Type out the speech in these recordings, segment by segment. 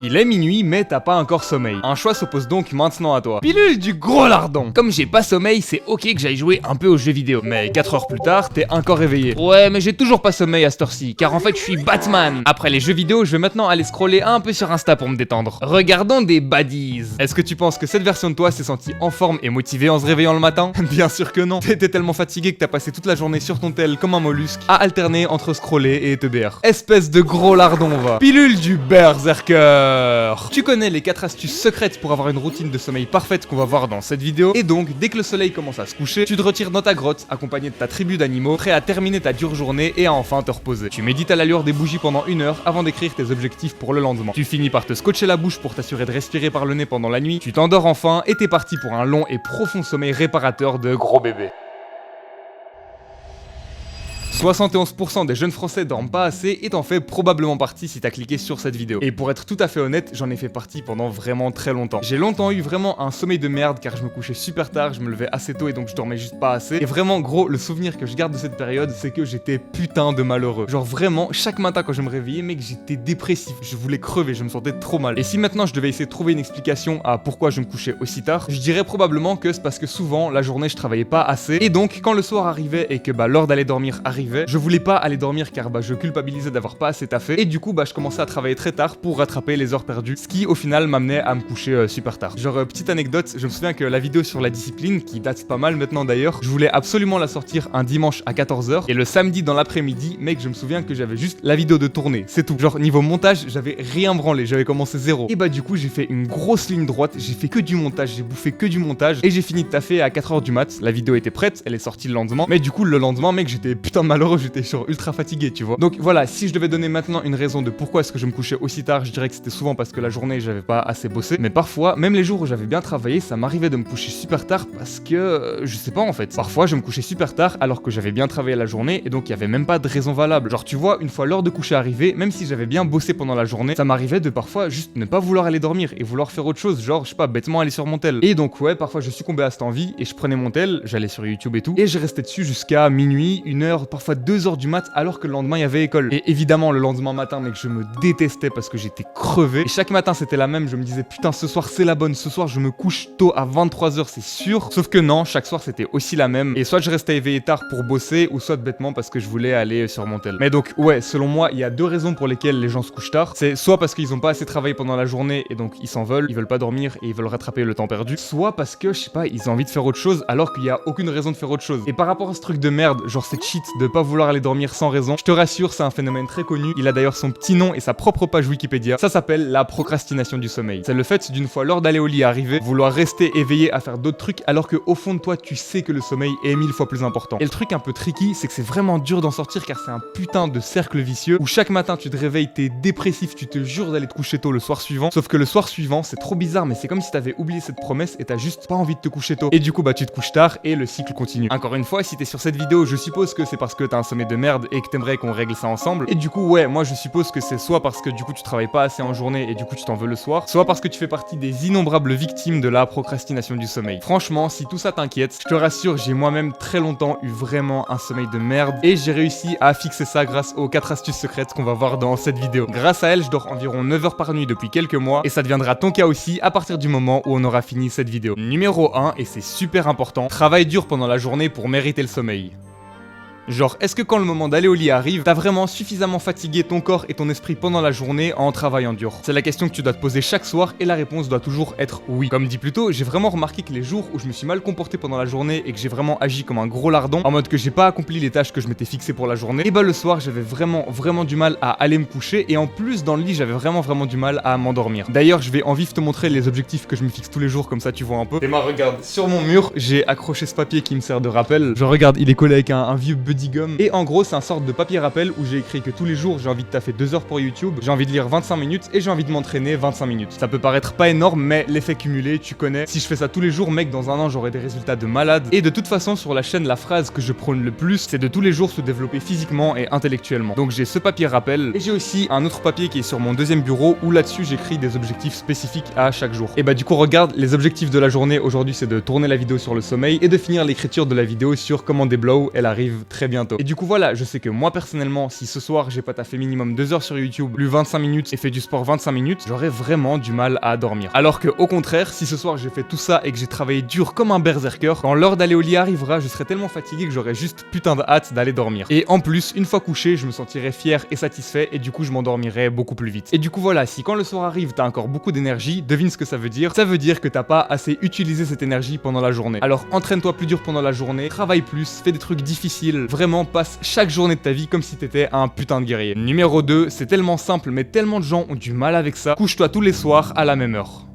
Il est minuit, mais t'as pas encore sommeil. Un choix s'oppose donc maintenant à toi. Pilule du gros lardon. Comme j'ai pas sommeil, c'est ok que j'aille jouer un peu aux jeux vidéo. Mais 4 heures plus tard, t'es encore réveillé. Ouais, mais j'ai toujours pas sommeil à cette heure-ci, car en fait je suis Batman. Après les jeux vidéo, je vais maintenant aller scroller un peu sur Insta pour me détendre. Regardons des baddies. Est-ce que tu penses que cette version de toi s'est sentie en forme et motivée en se réveillant le matin? Bien sûr que non. T'étais tellement fatigué que t'as passé toute la journée sur ton tel comme un mollusque, à alterner entre scroller et te BR. Espèce de gros lardon, va. Pilule du berserker. Tu connais les 4 astuces secrètes pour avoir une routine de sommeil parfaite qu'on va voir dans cette vidéo. Et donc, dès que le soleil commence à se coucher, tu te retires dans ta grotte, accompagné de ta tribu d'animaux, prêt à terminer ta dure journée et à enfin te reposer. Tu médites à la lueur des bougies pendant 1 heure avant d'écrire tes objectifs pour le lendemain. Tu finis par te scotcher la bouche pour t'assurer de respirer par le nez pendant la nuit. Tu t'endors enfin et t'es parti pour un long et profond sommeil réparateur de gros bébé. 71% des jeunes français dorment pas assez et t'en fais probablement partie si t'as cliqué sur cette vidéo. Et pour être tout à fait honnête, j'en ai fait partie pendant vraiment très longtemps. J'ai longtemps eu vraiment un sommeil de merde car je me couchais super tard, je me levais assez tôt et donc je dormais juste pas assez. Et vraiment gros, le souvenir que je garde de cette période, c'est que j'étais putain de malheureux. Genre vraiment, chaque matin quand je me réveillais, mec, j'étais dépressif, je voulais crever, je me sentais trop mal. Et si maintenant je devais essayer de trouver une explication à pourquoi je me couchais aussi tard, je dirais probablement que c'est parce que souvent, la journée, je travaillais pas assez. Et donc, quand le soir arrivait et que l'heure d'aller dormir arrivait, je voulais pas aller dormir car je culpabilisais d'avoir pas assez taffé et du coup je commençais à travailler très tard pour rattraper les heures perdues, ce qui au final m'amenait à me coucher super tard. Genre petite anecdote, je me souviens que la vidéo sur la discipline, qui date pas mal maintenant d'ailleurs, je voulais absolument la sortir un dimanche à 14h et le samedi dans l'après-midi, mec, je me souviens que j'avais juste la vidéo de tournée, c'est tout. Genre niveau montage, j'avais rien branlé, j'avais commencé zéro. Et du coup j'ai fait une grosse ligne droite, j'ai fait que du montage, j'ai bouffé que du montage et j'ai fini de taffer à 4h du mat. La vidéo était prête, elle est sortie le lendemain, mais du coup le lendemain, mec, j'étais putain malheureux, j'étais ultra fatigué, tu vois. Donc voilà, si je devais donner maintenant une raison de pourquoi est-ce que je me couchais aussi tard, je dirais que c'était souvent parce que la journée j'avais pas assez bossé, mais parfois, même les jours où j'avais bien travaillé, ça m'arrivait de me coucher super tard parce que je sais pas en fait. Parfois je me couchais super tard alors que j'avais bien travaillé la journée et donc il y avait même pas de raison valable. Genre tu vois, une fois l'heure de coucher arrivée, même si j'avais bien bossé pendant la journée, ça m'arrivait de parfois juste ne pas vouloir aller dormir et vouloir faire autre chose, genre je sais pas, bêtement aller sur mon tel. Et donc ouais, parfois je succombais à cette envie et je prenais mon tel, j'allais sur YouTube et tout, et je restais dessus jusqu'à minuit, 1h, parfois 2h du mat alors que le lendemain il y avait école. Et évidemment le lendemain matin, mec, je me détestais parce que j'étais crevé. Et chaque matin c'était la même, je me disais putain ce soir c'est la bonne, ce soir je me couche tôt à 23h c'est sûr. Sauf que non, chaque soir c'était aussi la même. Et soit je restais éveillé tard pour bosser, ou soit bêtement parce que je voulais aller sur mon tel. Mais donc ouais, selon moi, il y a 2 raisons pour lesquelles les gens se couchent tard. C'est soit parce qu'ils ont pas assez travaillé pendant la journée et donc ils s'en veulent, ils veulent pas dormir et ils veulent rattraper le temps perdu. Soit parce que, je sais pas, ils ont envie de faire autre chose alors qu'il y a aucune raison de faire autre chose. Et par rapport à ce truc de merde, genre cette shit de pas vouloir aller dormir sans raison, je te rassure, c'est un phénomène très connu. Il a d'ailleurs son petit nom et sa propre page Wikipédia. Ça s'appelle la procrastination du sommeil. C'est le fait d'une fois l'heure d'aller au lit arriver, vouloir rester éveillé à faire d'autres trucs alors que au fond de toi tu sais que le sommeil est 1000 fois plus important. Et le truc un peu tricky, c'est que c'est vraiment dur d'en sortir car c'est un putain de cercle vicieux où chaque matin tu te réveilles, t'es dépressif, tu te jures d'aller te coucher tôt le soir suivant. Sauf que le soir suivant, c'est trop bizarre, mais c'est comme si t'avais oublié cette promesse et t'as juste pas envie de te coucher tôt. Et du coup tu te couches tard et le cycle continue. Encore une fois, si t'es sur cette vidéo, je suppose que c'est parce que t'as un sommeil de merde et que t'aimerais qu'on règle ça ensemble. Et du coup ouais, moi je suppose que c'est soit parce que du coup tu travailles pas assez en journée et du coup tu t'en veux le soir, soit parce que tu fais partie des innombrables victimes de la procrastination du sommeil. Franchement, si tout ça t'inquiète, je te rassure, j'ai moi-même très longtemps eu vraiment un sommeil de merde et j'ai réussi à fixer ça grâce aux 4 astuces secrètes qu'on va voir dans cette vidéo. Grâce à elles, je dors environ 9 heures par nuit depuis quelques mois et ça deviendra ton cas aussi à partir du moment où on aura fini cette vidéo. Numéro 1, et c'est super important, travaille dur pendant la journée pour mériter le sommeil. Genre, est-ce que quand le moment d'aller au lit arrive, t'as vraiment suffisamment fatigué ton corps et ton esprit pendant la journée en travaillant dur? C'est la question que tu dois te poser chaque soir et la réponse doit toujours être oui. Comme dit plus tôt, j'ai vraiment remarqué que les jours où je me suis mal comporté pendant la journée et que j'ai vraiment agi comme un gros lardon, en mode que j'ai pas accompli les tâches que je m'étais fixées pour la journée, et le soir j'avais vraiment du mal à aller me coucher et en plus dans le lit j'avais vraiment du mal à m'endormir. D'ailleurs, je vais en vif te montrer les objectifs que je me fixe tous les jours comme ça tu vois un peu. Et regarde, sur mon mur, j'ai accroché ce papier qui me sert de rappel. Je regarde, il est collé avec un vieux buddy gum. Et en gros, c'est un sorte de papier rappel où j'ai écrit que tous les jours, j'ai envie de taffer 2 heures pour YouTube, j'ai envie de lire 25 minutes et j'ai envie de m'entraîner 25 minutes. Ça peut paraître pas énorme, mais l'effet cumulé, tu connais. Si je fais ça tous les jours, mec, dans un an, j'aurai des résultats de malade. Et de toute façon, sur la chaîne, la phrase que je prône le plus, c'est de tous les jours se développer physiquement et intellectuellement. Donc j'ai ce papier rappel et j'ai aussi un autre papier qui est sur mon deuxième bureau où là-dessus, j'écris des objectifs spécifiques à chaque jour. Et du coup, regarde, les objectifs de la journée aujourd'hui, c'est de tourner la vidéo sur le sommeil et de finir l'écriture de la vidéo sur Command des Blow. Elle arrive très bientôt. Et du coup voilà, je sais que moi personnellement, si ce soir j'ai pas taffé minimum 2 heures sur YouTube, lu 25 minutes et fait du sport 25 minutes, j'aurais vraiment du mal à dormir. Alors que au contraire, si ce soir j'ai fait tout ça et que j'ai travaillé dur comme un berserker, quand l'heure d'aller au lit arrivera, je serai tellement fatigué que j'aurai juste putain de hâte d'aller dormir. Et en plus, une fois couché, je me sentirai fier et satisfait et du coup je m'endormirai beaucoup plus vite. Et du coup voilà, si quand le soir arrive t'as encore beaucoup d'énergie, devine ce que ça veut dire. Ça veut dire que t'as pas assez utilisé cette énergie pendant la journée. Alors entraîne-toi plus dur pendant la journée, travaille plus, fais des trucs difficiles, vraiment passe chaque journée de ta vie comme si t'étais un putain de guerrier. Numéro 2, c'est tellement simple mais tellement de gens ont du mal avec ça. Couche-toi tous les soirs à la même heure.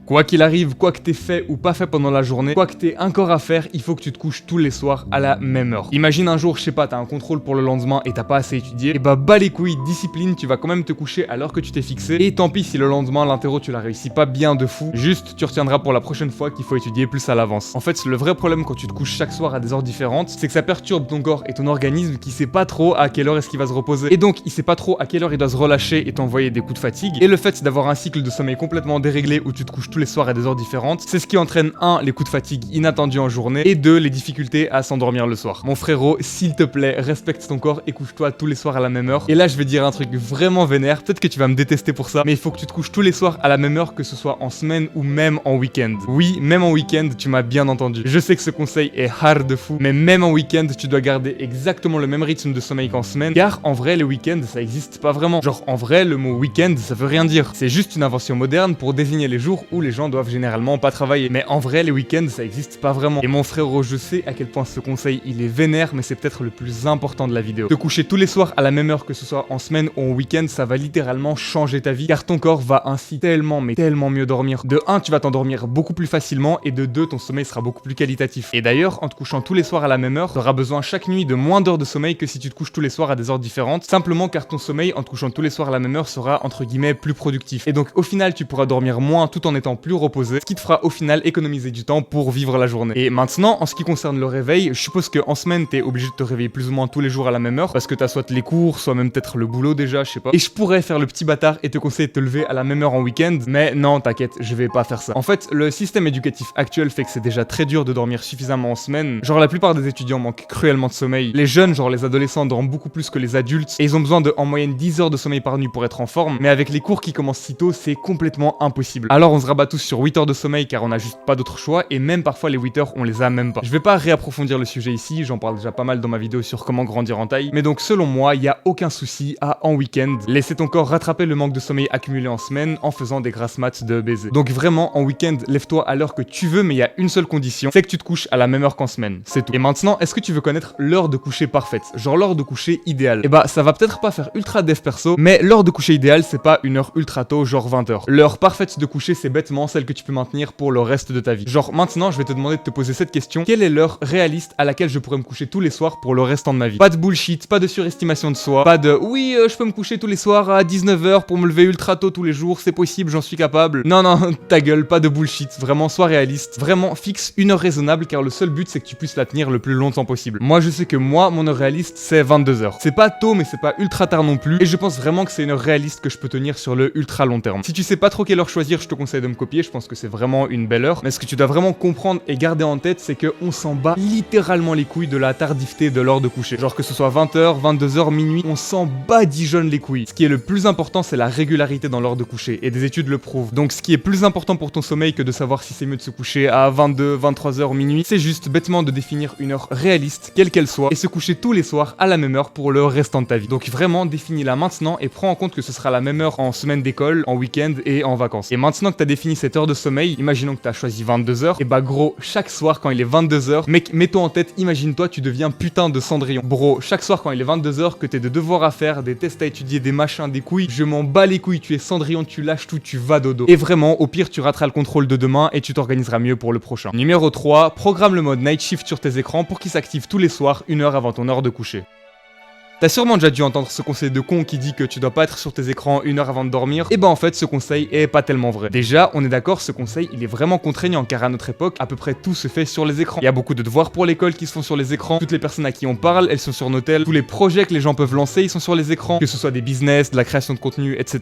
Quoi qu'il arrive, quoi que t'aies fait ou pas fait pendant la journée, quoi que t'aies encore à faire, il faut que tu te couches tous les soirs à la même heure. Imagine un jour, je sais pas, t'as un contrôle pour le lendemain et t'as pas assez étudié, et bah les couilles, discipline, tu vas quand même te coucher à l'heure que tu t'es fixé, et tant pis si le lendemain l'interro tu l'as réussi pas bien de fou, juste tu retiendras pour la prochaine fois qu'il faut étudier plus à l'avance. En fait, le vrai problème quand tu te couches chaque soir à des heures différentes, c'est que ça perturbe ton corps et ton organisme qui sait pas trop à quelle heure est-ce qu'il va se reposer, et donc il sait pas trop à quelle heure il doit se relâcher et t'envoyer des coups de fatigue, et le fait d'avoir un cycle de sommeil complètement déréglé où tu te couches tous les soirs à des heures différentes, c'est ce qui entraîne 1. Les coups de fatigue inattendus en journée et 2. Les difficultés à s'endormir le soir. Mon frérot, s'il te plaît, respecte ton corps et couche-toi tous les soirs à la même heure. Et là je vais dire un truc vraiment vénère, peut-être que tu vas me détester pour ça, mais il faut que tu te couches tous les soirs à la même heure, que ce soit en semaine ou même en week-end. Oui, même en week-end, tu m'as bien entendu. Je sais que ce conseil est hard de fou, mais même en week-end, tu dois garder exactement le même rythme de sommeil qu'en semaine, car en vrai les week-ends ça existe pas vraiment. Genre en vrai le mot week-end ça veut rien dire. C'est juste une invention moderne pour désigner les jours où les gens doivent généralement pas travailler. Mais en vrai les week-ends ça existe pas vraiment. Et mon frérot, je sais à quel point ce conseil il est vénère, mais c'est peut-être le plus important de la vidéo. Te coucher tous les soirs à la même heure, que ce soit en semaine ou en week-end, ça va littéralement changer ta vie, car ton corps va ainsi tellement mais tellement mieux dormir. De 1, tu vas t'endormir beaucoup plus facilement, et de 2, ton sommeil sera beaucoup plus qualitatif. Et d'ailleurs, en te couchant tous les soirs à la même heure, t'auras besoin chaque nuit de moins d'heures de sommeil que si tu te couches tous les soirs à des heures différentes, simplement car ton sommeil en te couchant tous les soirs à la même heure sera entre guillemets plus productif. Et donc au final tu pourras dormir moins tout en étant plus reposé, ce qui te fera au final économiser du temps pour vivre la journée. Et maintenant, en ce qui concerne le réveil, je suppose qu'en semaine t'es obligé de te réveiller plus ou moins tous les jours à la même heure, parce que t'as soit les cours, soit même peut-être le boulot déjà, je sais pas. Et je pourrais faire le petit bâtard et te conseiller de te lever à la même heure en week-end, mais non, t'inquiète, je vais pas faire ça. En fait, le système éducatif actuel fait que c'est déjà très dur de dormir suffisamment en semaine. Genre la plupart des étudiants manquent cruellement de sommeil. Les jeunes, genre les adolescents, dorment beaucoup plus que les adultes, et ils ont besoin de en moyenne 10 heures de sommeil par nuit pour être en forme, mais avec les cours qui commencent si tôt, c'est complètement impossible. Alors on se rabat tous sur 8 heures de sommeil car on a juste pas d'autre choix, et même parfois les 8 heures on les a même pas. Je vais pas réapprofondir le sujet ici, j'en parle déjà pas mal dans ma vidéo sur comment grandir en taille, mais donc selon moi, il y a aucun souci à en week-end laisser ton corps rattraper le manque de sommeil accumulé en semaine en faisant des grasses maths de baiser. Donc vraiment en week-end, lève-toi à l'heure que tu veux, mais il y a une seule condition, c'est que tu te couches à la même heure qu'en semaine, c'est tout. Et maintenant, est-ce que tu veux connaître l'heure de coucher parfaite, genre l'heure de coucher idéale? Et bah ça va peut-être pas faire ultra dev perso, mais l'heure de coucher idéale c'est pas une heure ultra tôt, genre 20h. L'heure parfaite de coucher c'est bêtement celle que tu peux maintenir pour le reste de ta vie. Genre maintenant je vais te demander de te poser cette question: quelle est l'heure réaliste à laquelle je pourrais me coucher tous les soirs pour le restant de ma vie? Pas de bullshit, pas de surestimation de soi, pas de oui je peux me coucher tous les soirs à 19h pour me lever ultra tôt tous les jours, c'est possible, j'en suis capable. Non non, ta gueule, pas de bullshit, vraiment sois réaliste, vraiment fixe une heure raisonnable, car le seul but c'est que tu puisses la tenir le plus longtemps possible. Moi je sais que mon heure réaliste c'est 22h. C'est pas tôt mais c'est pas ultra tard non plus, et je pense vraiment que c'est une heure réaliste que je peux tenir sur le ultra long terme. Si tu sais pas trop quelle heure choisir, je te conseille de me copier, je pense que c'est vraiment une belle heure, mais ce que tu dois vraiment comprendre et garder en tête, c'est que on s'en bat littéralement les couilles de la tardivité de l'heure de coucher. Genre que ce soit 20h, 22h, minuit, on s'en badigeonne les couilles. Ce qui est le plus important, c'est la régularité dans l'heure de coucher, et des études le prouvent. Donc ce qui est plus important pour ton sommeil que de savoir si c'est mieux de se coucher à 22, 23h, minuit, c'est juste bêtement de définir une heure réaliste, quelle qu'elle soit, et se coucher tous les soirs à la même heure pour le restant de ta vie. Donc vraiment, définis-la maintenant et prends en compte que ce sera la même heure en semaine d'école, en week-end et en vacances. Et maintenant que t'as défini cette heure de sommeil, imaginons que t'as choisi 22h, et bah gros, chaque soir quand il est 22h, mec, mets-toi en tête, imagine-toi, tu deviens putain de Cendrillon. Bro, chaque soir quand il est 22h, que t'aies des devoirs à faire, des tests à étudier, des machins, des couilles, je m'en bats les couilles, tu es Cendrillon, tu lâches tout, tu vas dodo. Et vraiment, au pire, tu rateras le contrôle de demain et tu t'organiseras mieux pour le prochain. Numéro 3, programme le mode Night Shift sur tes écrans pour qu'il s'active tous les soirs, 1 heure avant ton heure de coucher. T'as sûrement déjà dû entendre ce conseil de con qui dit que tu dois pas être sur tes écrans 1 heure avant de dormir. Et ben en fait ce conseil est pas tellement vrai. Déjà on est d'accord, ce conseil il est vraiment contraignant car à notre époque à peu près tout se fait sur les écrans. Il y a beaucoup de devoirs pour l'école qui se font sur les écrans, toutes les personnes à qui on parle elles sont sur nos tels, tous les projets que les gens peuvent lancer ils sont sur les écrans, que ce soit des business, de la création de contenu, etc.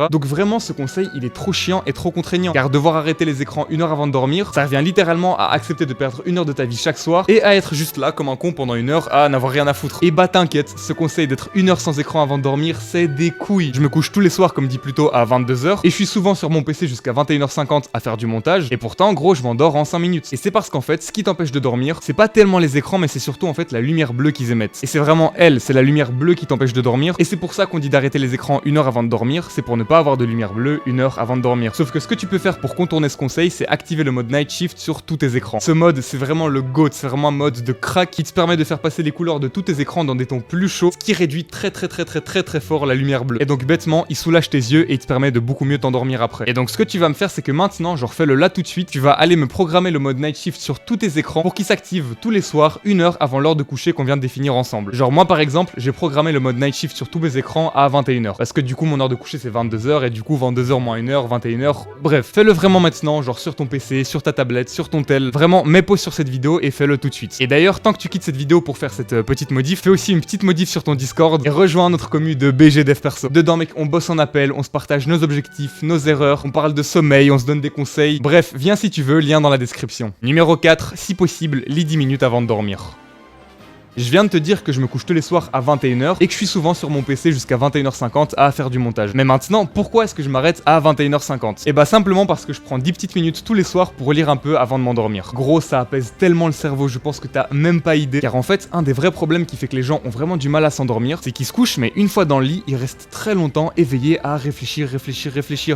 Donc vraiment ce conseil il est trop chiant et trop contraignant car devoir arrêter les écrans 1 heure avant de dormir, ça revient littéralement à accepter de perdre 1 heure de ta vie chaque soir et à être juste là comme un con pendant 1 heure à n'avoir rien à foutre. Et bah t'inquiète, ce conseil d'être 1 heure sans écran avant de dormir c'est des couilles. Je me couche tous les soirs comme dit plus tôt à 22h et je suis souvent sur mon PC jusqu'à 21h50 à faire du montage et pourtant gros je m'endors en 5 minutes. Et c'est parce qu'en fait ce qui t'empêche de dormir c'est pas tellement les écrans mais c'est surtout en fait la lumière bleue qu'ils émettent. Et c'est vraiment elle, c'est la lumière bleue qui t'empêche de dormir et c'est pour ça qu'on dit d'arrêter les écrans 1 heure avant de dormir, c'est pour ne pas avoir de lumière bleue 1 heure avant de dormir. Sauf que ce que tu peux faire pour contourner ce conseil c'est activer le mode Night Shift sur tous tes écrans. Ce mode c'est vraiment le GOAT, c'est vraiment un mode de crack qui te permet de faire passer les couleurs de tous tes écrans dans des tons plus chauds, ce qui réduit très fort la lumière bleue. Et donc bêtement il soulage tes yeux et il te permet de beaucoup mieux t'endormir après. Et donc ce que tu vas me faire c'est que maintenant, genre fais-le là tout de suite, tu vas aller me programmer le mode Night Shift sur tous tes écrans pour qu'il s'active tous les soirs 1 heure avant l'heure de coucher qu'on vient de définir ensemble. Genre moi par exemple j'ai programmé le mode Night Shift sur tous mes écrans à 21h parce que du coup mon heure de coucher c'est 22h et du coup 22h moins 1h, 21h, bref fais-le vraiment maintenant, genre sur ton PC, sur ta tablette, sur ton tel, vraiment mets pause sur cette vidéo et fais-le tout de suite. Et d'ailleurs tant que tu quittes cette vidéo pour faire cette petite modif, fais aussi une petite modif sur ton Discord et rejoins notre commu de BG Dev Perso. Dedans mec on bosse en appel, on se partage nos objectifs, nos erreurs, on parle de sommeil, on se donne des conseils, bref viens si tu veux, lien dans la description. Numéro 4, si possible, lis 10 minutes avant de dormir. Je viens de te dire que je me couche tous les soirs à 21h et que je suis souvent sur mon PC jusqu'à 21h50 à faire du montage. Mais maintenant, pourquoi est-ce que je m'arrête à 21h50 ? Et bah simplement parce que je prends 10 petites minutes tous les soirs pour lire un peu avant de m'endormir. Gros, ça apaise tellement le cerveau, je pense que t'as même pas idée. Car en fait, un des vrais problèmes qui fait que les gens ont vraiment du mal à s'endormir, c'est qu'ils se couchent mais une fois dans le lit, ils restent très longtemps éveillés à réfléchir.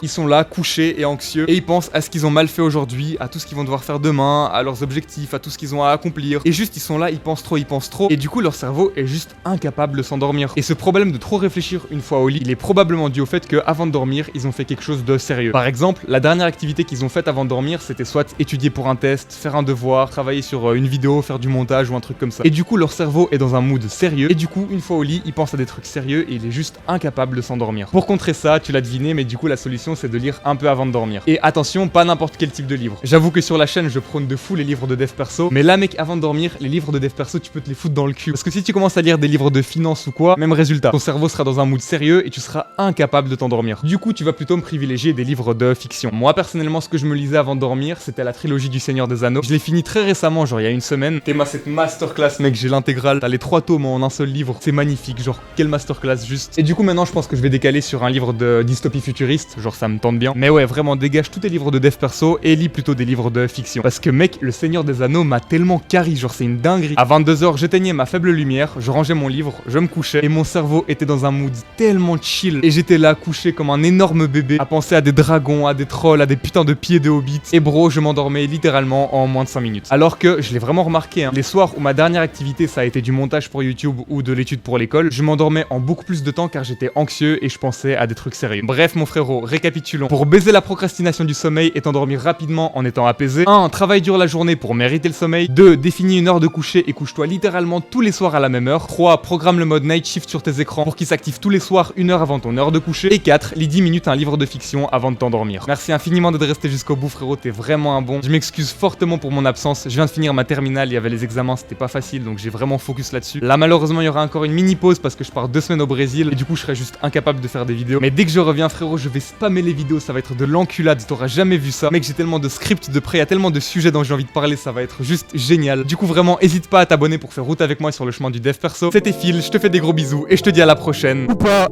Ils sont là, couchés et anxieux et ils pensent à ce qu'ils ont mal fait aujourd'hui, à tout ce qu'ils vont devoir faire demain, à leurs objectifs, à tout ce qu'ils ont à accomplir. Et juste ils sont là, ils pensent trop. Et du coup leur cerveau est juste incapable de s'endormir. Et ce problème de trop réfléchir une fois au lit, il est probablement dû au fait que avant de dormir, ils ont fait quelque chose de sérieux. Par exemple, la dernière activité qu'ils ont faite avant de dormir, c'était soit étudier pour un test, faire un devoir, travailler sur une vidéo, faire du montage ou un truc comme ça. Et du coup leur cerveau est dans un mood sérieux et du coup une fois au lit, il pense à des trucs sérieux et il est juste incapable de s'endormir. Pour contrer ça, tu l'as deviné, mais du coup la solution c'est de lire un peu avant de dormir. Et attention, pas n'importe quel type de livre. J'avoue que sur la chaîne je prône de fou les livres de dev perso, mais là mec, avant de dormir, les livres de dev perso tu peux te les foutre dans le cul. Parce que si tu commences à lire des livres de finance ou quoi, même résultat, ton cerveau sera dans un mood sérieux et tu seras incapable de t'endormir. Du coup, tu vas plutôt me privilégier des livres de fiction. Moi, personnellement, ce que je me lisais avant de dormir, c'était la trilogie du Seigneur des Anneaux. Je l'ai fini très récemment, genre il y a une semaine. Cette masterclass, mec, j'ai l'intégrale. T'as les 3 tomes en un seul livre. C'est magnifique, genre quelle masterclass juste. Et du coup, maintenant, je pense que je vais décaler sur un livre de dystopie futuriste, genre ça me tente bien. Mais ouais, vraiment, dégage tous tes livres de dev perso et lis plutôt des livres de fiction. Parce que mec, le Seigneur des Anneaux m'a tellement carry, genre c'est une dinguerie. À 22h, j'éteignais ma faible lumière, je rangeais mon livre, je me couchais et mon cerveau était dans un mood tellement chill et j'étais là couché comme un énorme bébé à penser à des dragons, à des trolls, à des putains de pieds de hobbits et bro je m'endormais littéralement en moins de 5 minutes. Alors que je l'ai vraiment remarqué, hein, les soirs où ma dernière activité ça a été du montage pour YouTube ou de l'étude pour l'école, je m'endormais en beaucoup plus de temps car j'étais anxieux et je pensais à des trucs sérieux. Bref mon frérot, récapitulons. Pour baiser la procrastination du sommeil et t'endormir rapidement en étant apaisé, 1. Travaille dur la journée pour mériter le sommeil. 2. Définis une heure de coucher et couche-toi littéralement tous les soirs à la même heure. 3. Programme le mode Night Shift sur tes écrans pour qu'il s'active tous les soirs 1 heure avant ton heure de coucher. Et 4. Lis 10 minutes un livre de fiction avant de t'endormir. Merci infiniment d'être resté jusqu'au bout frérot, t'es vraiment un bon. Je m'excuse fortement pour mon absence, je viens de finir ma terminale, il y avait les examens, c'était pas facile donc j'ai vraiment focus là-dessus. Là malheureusement il y aura encore une mini pause parce que je pars 2 semaines au Brésil et du coup je serai juste incapable de faire des vidéos. Mais dès que je reviens frérot, je vais spammer les vidéos, ça va être de l'enculade, t'auras jamais vu ça. Mec, j'ai tellement de scripts de prêt, il y a tellement de sujets dont j'ai envie de parler, ça va être juste génial. Du coup vraiment hésite pas à t'abonner pour faire route avec moi sur le chemin du dev perso. C'était Phil, je te fais des gros bisous et je te dis à la prochaine. Ou pas.